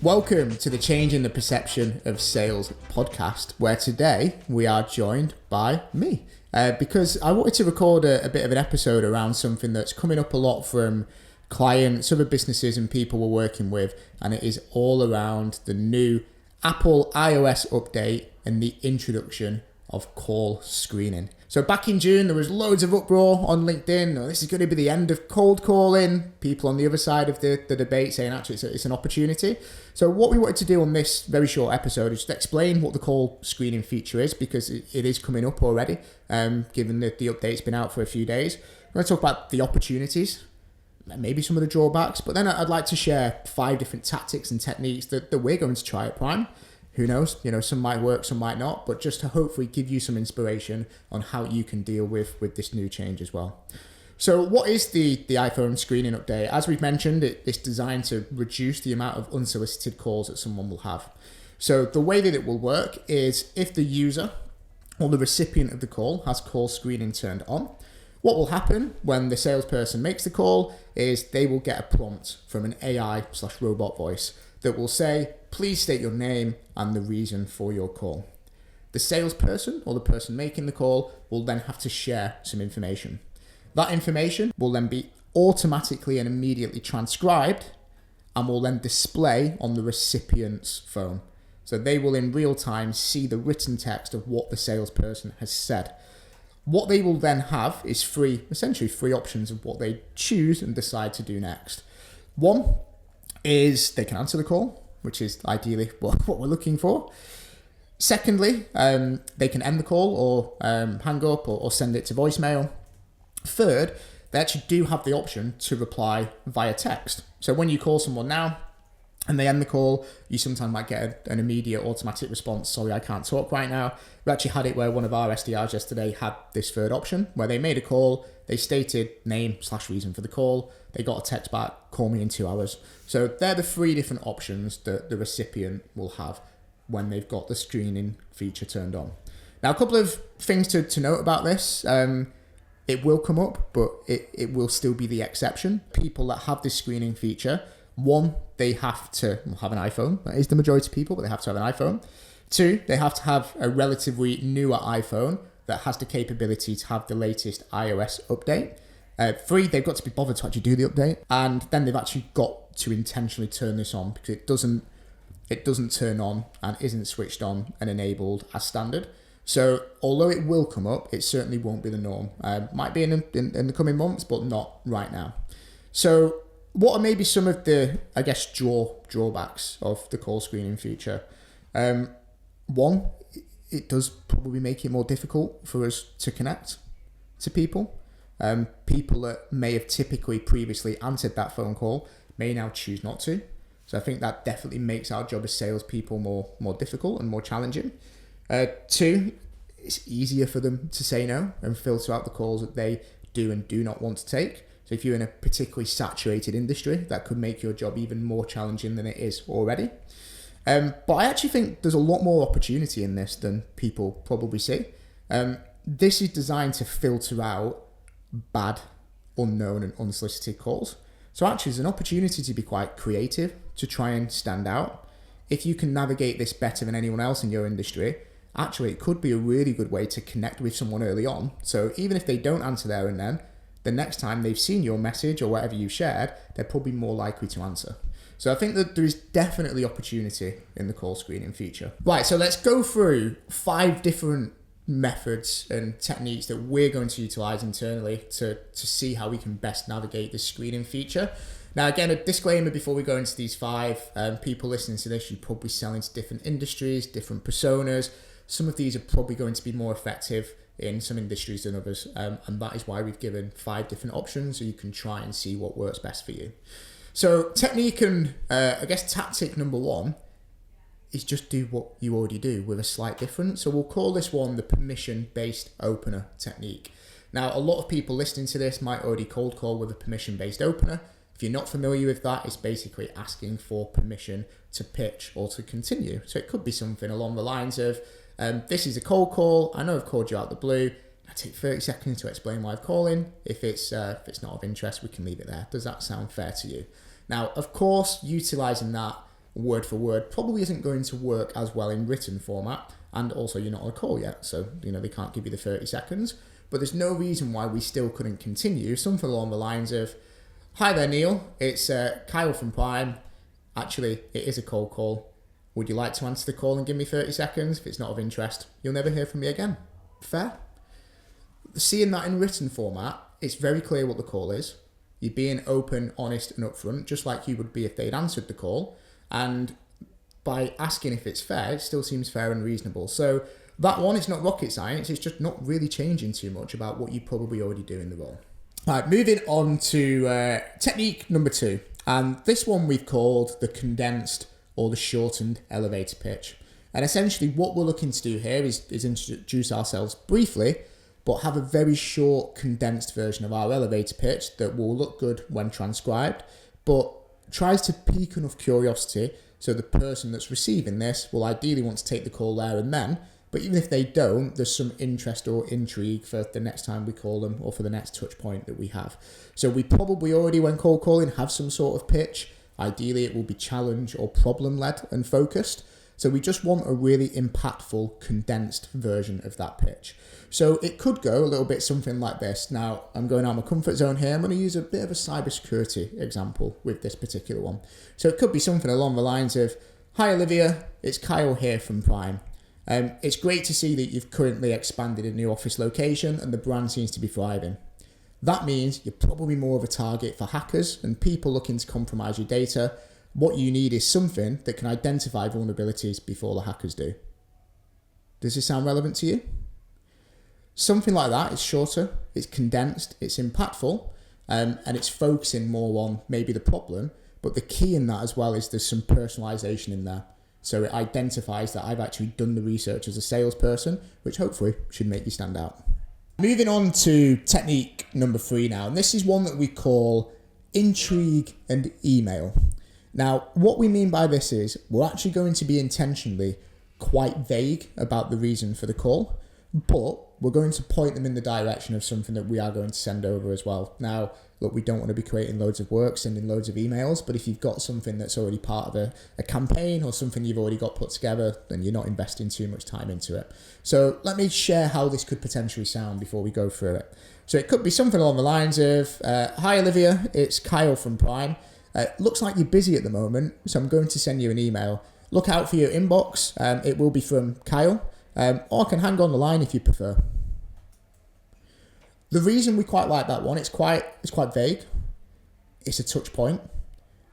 Welcome to the Changing the Perception of Sales podcast, where today we are joined by me. Because I wanted to record a bit of an episode around something that's coming up a lot from clients, other businesses and people we're working with, and it is all around the new Apple iOS update and the introduction of call screening. So back in June, there was loads of uproar on LinkedIn. Oh, this is going to be the end of cold calling. People on the other side of the debate saying actually it's an opportunity. So what we wanted to do on this very short episode is just explain what the call screening feature is, because it is coming up already, given that the update's been out for a few days. We're going to talk about the opportunities, maybe some of the drawbacks, but then I'd like to share 5 different tactics and techniques that we're going to try at Prime. Who knows, some might work, some might not, but just to hopefully give you some inspiration on how you can deal with this new change as well. So what is the iPhone screening update? As we've mentioned, it's designed to reduce the amount of unsolicited calls that someone will have. So the way that it will work is if the user or the recipient of the call has call screening turned on, what will happen when the salesperson makes the call is they will get a prompt from an AI/robot voice that will say, please state your name and the reason for your call. The salesperson or the person making the call will then have to share some information. That information will then be automatically and immediately transcribed and will then display on the recipient's phone. So they will in real time see the written text of what the salesperson has said. What they will then have is essentially three options of what they choose and decide to do next. One is they can answer the call, which is ideally what we're looking for. Secondly, they can end the call or hang up or send it to voicemail. Third, they actually do have the option to reply via text. So when you call someone now and they end the call, you sometimes might get an immediate automatic response, sorry, I can't talk right now. We actually had it where one of our SDRs yesterday had this third option where they made a call, they stated name/reason for the call, they got a text back, call me in 2 hours. So they're the 3 different options that the recipient will have when they've got the screening feature turned on. Now, a couple of things to note about this. It will come up, but it will still be the exception. People that have this screening feature, 1, they have to have an iPhone. That is the majority of people, but they have to have an iPhone. 2, they have to have a relatively newer iPhone that has the capability to have the latest iOS update. 3, they've got to be bothered to actually do the update. And then they've actually got to intentionally turn this on, because it doesn't turn on and isn't switched on and enabled as standard. So although it will come up, it certainly won't be the norm. Might be in the coming months, but not right now. So what are maybe some of the, drawbacks of the call screening feature? 1, it does probably make it more difficult for us to connect to people. People that may have typically previously answered that phone call may now choose not to. So I think that definitely makes our job as salespeople more difficult and more challenging. 2, it's easier for them to say no and filter out the calls that they do and do not want to take. So if you're in a particularly saturated industry, that could make your job even more challenging than it is already. But I actually think there's a lot more opportunity in this than people probably see. This is designed to filter out bad, unknown and unsolicited calls. So actually there's an opportunity to be quite creative, to try and stand out. If you can navigate this better than anyone else in your industry, actually it could be a really good way to connect with someone early on. So even if they don't answer there and then, the next time they've seen your message or whatever you shared, they're probably more likely to answer. So I think that there is definitely opportunity in the call screening feature. Right, so let's go through 5 different methods and techniques that we're going to utilize internally to see how we can best navigate this screening feature. Now, again, a disclaimer before we go into these 5, people listening to this, you probably sell into different industries, different personas. Some of these are probably going to be more effective in some industries than others. And that is why we've given 5 different options so you can try and see what works best for you. So technique and tactic number 1 is just do what you already do with a slight difference. So we'll call this one the permission-based opener technique. Now, a lot of people listening to this might already cold call with a permission-based opener. If you're not familiar with that, it's basically asking for permission to pitch or to continue. So it could be something along the lines of, this is a cold call. I know I've called you out of the blue. I take 30 seconds to explain why I'm calling. If it's not of interest, we can leave it there. Does that sound fair to you? Now, of course, utilizing that word for word probably isn't going to work as well in written format. And also you're not on a call yet, so they can't give you the 30 seconds. But there's no reason why we still couldn't continue something along the lines of, hi there, Neil. It's Kyle from Prime. Actually, it is a cold call. Would you like to answer the call and give me 30 seconds? If it's not of interest, you'll never hear from me again. Fair? Seeing that in written format, it's very clear what the call is. You're being open, honest, and upfront, just like you would be if they'd answered the call. And by asking if it's fair, it still seems fair and reasonable. So that one, it's not rocket science. It's just not really changing too much about what you probably already do in the role. All right, moving on to technique number 2. And this one we've called the condensed or the shortened elevator pitch. And essentially what we're looking to do here is introduce ourselves briefly, but have a very short condensed version of our elevator pitch that will look good when transcribed, but tries to pique enough curiosity so the person that's receiving this will ideally want to take the call there and then, but even if they don't, there's some interest or intrigue for the next time we call them or for the next touch point that we have. So we probably already, when cold calling, have some sort of pitch. Ideally, it will be challenge or problem-led and focused. So we just want a really impactful, condensed version of that pitch. So it could go a little bit something like this. Now, I'm going out of my comfort zone here. I'm going to use a bit of a cybersecurity example with this particular one. So it could be something along the lines of, hi Olivia, it's Kyle here from Prime. It's great to see that you've currently expanded a new office location and the brand seems to be thriving. That means you're probably more of a target for hackers and people looking to compromise your data. What you need is something that can identify vulnerabilities before the hackers do. Does this sound relevant to you? Something like that. It's shorter, it's condensed, it's impactful, and it's focusing more on maybe the problem, but the key in that as well is there's some personalization in there. So it identifies that I've actually done the research as a salesperson, which hopefully should make you stand out. Moving on to technique number 3 now, and this is one that we call intrigue and email. Now, what we mean by this is we're actually going to be intentionally quite vague about the reason for the call, but we're going to point them in the direction of something that we are going to send over as well. Now, look, we don't want to be creating loads of work, sending loads of emails, but if you've got something that's already part of a campaign or something you've already got put together, then you're not investing too much time into it. So let me share how this could potentially sound before we go through it. So it could be something along the lines of, hi Olivia, it's Kyle from Prime. Looks like you're busy at the moment, so I'm going to send you an email. Look out for your inbox. It will be from Kyle, or I can hang on the line if you prefer. The reason we quite like that one, it's quite vague. It's a touch point.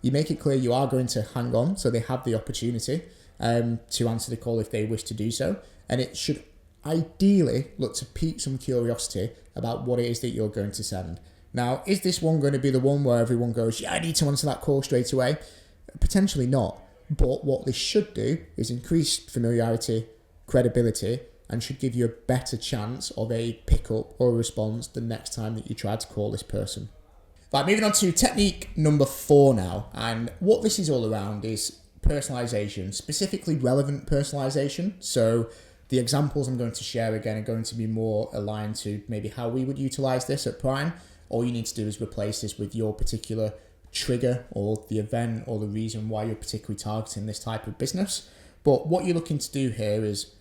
You make it clear you are going to hang on, so they have the opportunity to answer the call if they wish to do so. And it should ideally look to pique some curiosity about what it is that you're going to send. Now, is this one going to be the one where everyone goes, yeah, I need to answer that call straight away? Potentially not. But what this should do is increase familiarity, credibility, and should give you a better chance of a pickup or a response the next time that you try to call this person. Right, moving on to technique number 4 now. And what this is all around is personalization, specifically relevant personalization. So the examples I'm going to share again are going to be more aligned to maybe how we would utilize this at Prime. All you need to do is replace this with your particular trigger or the event or the reason why you're particularly targeting this type of business. But what you're looking to do here is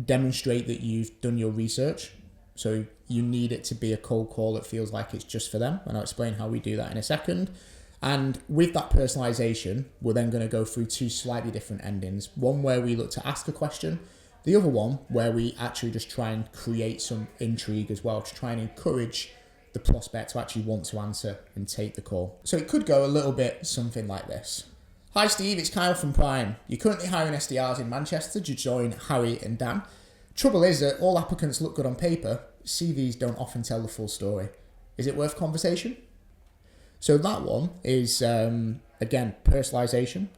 demonstrate that you've done your research. So you need it to be a cold call that feels like it's just for them. And I'll explain how we do that in a second. And with that personalization, we're then going to go through 2 slightly different endings. One where we look to ask a question. The other one where we actually just try and create some intrigue as well to try and encourage the prospect to actually want to answer and take the call. So it could go a little bit something like this. Hi Steve, it's Kyle from Prime. You're currently hiring SDRs in Manchester to join Harry and Dan. Trouble is that all applicants look good on paper. CVs don't often tell the full story. Is it worth conversation? So that one is, again, personalization,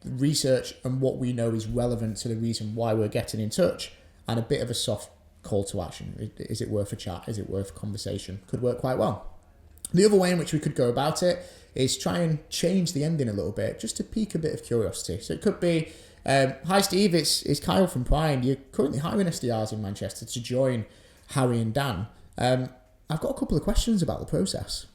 research and what we know is relevant to the reason why we're getting in touch, and a bit of a soft call to action. Is it worth a chat? Is it worth a conversation? Could work quite well. The other way in which we could go about it is try and change the ending a little bit just to pique a bit of curiosity. So it could be, hi Steve, it's Kyle from Prime. You're currently hiring SDRs in Manchester to join Harry and Dan. I've got a couple of questions about the process.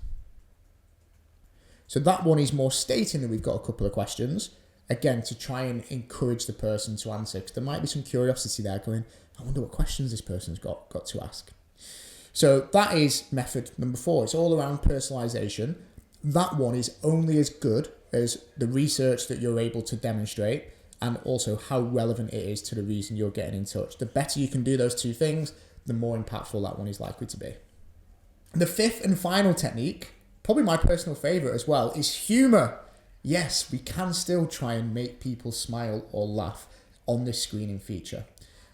So that one is more stating that we've got a couple of questions, again, to try and encourage the person to answer, because there might be some curiosity there going, I wonder what questions this person's got to ask. So that is method number 4. It's all around personalization. That one is only as good as the research that you're able to demonstrate and also how relevant it is to the reason you're getting in touch. The better you can do those two things, the more impactful that one is likely to be. The 5th and final technique, probably my personal favorite as well, is humor. Yes, we can still try and make people smile or laugh on this screening feature.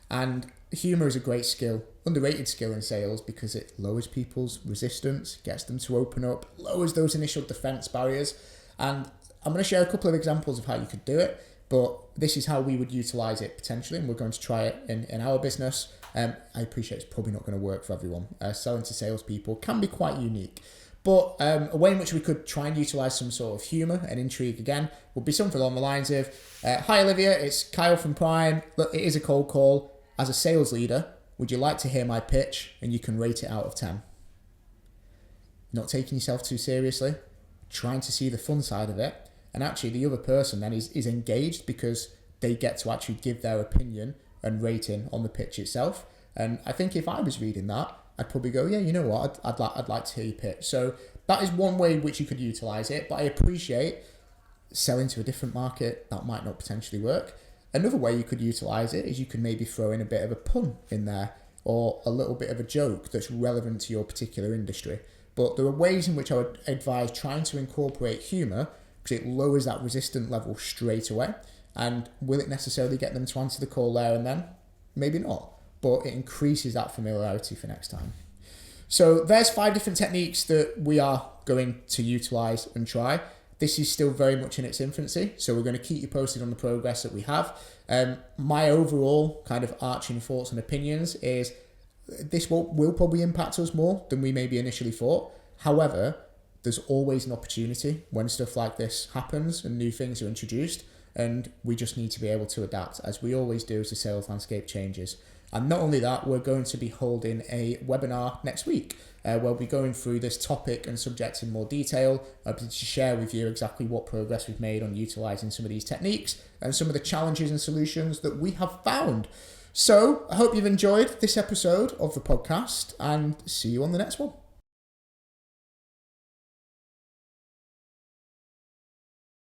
And humor is a great skill, underrated skill in sales, because it lowers people's resistance, gets them to open up, lowers those initial defense barriers. And I'm going to share a couple of examples of how you could do it, but this is how we would utilize it potentially, and we're going to try it in our business. I appreciate it's probably not going to work for everyone. Selling to salespeople can be quite unique. But a way in which we could try and utilize some sort of humor and intrigue again would be something along the lines of, hi Olivia, it's Kyle from Prime. Look, it is a cold call. As a sales leader, would you like to hear my pitch? And you can rate it out of 10. Not taking yourself too seriously, trying to see the fun side of it. And actually the other person then is engaged because they get to actually give their opinion and rating on the pitch itself. And I think if I was reading that, I'd probably go, yeah, you know what, I'd like to hear your pitch. So that is one way in which you could utilize it, but I appreciate selling to a different market, that might not potentially work. Another way you could utilize it is you could maybe throw in a bit of a pun in there or a little bit of a joke that's relevant to your particular industry. But there are ways in which I would advise trying to incorporate humor, because it lowers that resistant level straight away. And will it necessarily get them to answer the call there and then? Maybe not, but it increases that familiarity for next time. So there's 5 different techniques that we are going to utilize and try. This is still very much in its infancy, so we're going to keep you posted on the progress that we have. My overall kind of arching thoughts and opinions is this will probably impact us more than we maybe initially thought. However, there's always an opportunity when stuff like this happens and new things are introduced, and we just need to be able to adapt, as we always do as the sales landscape changes. And not only that, we're going to be holding a webinar next week where we'll be going through this topic and subject in more detail, to share with you exactly what progress we've made on utilizing some of these techniques and some of the challenges and solutions that we have found. So I hope you've enjoyed this episode of the podcast, and see you on the next one.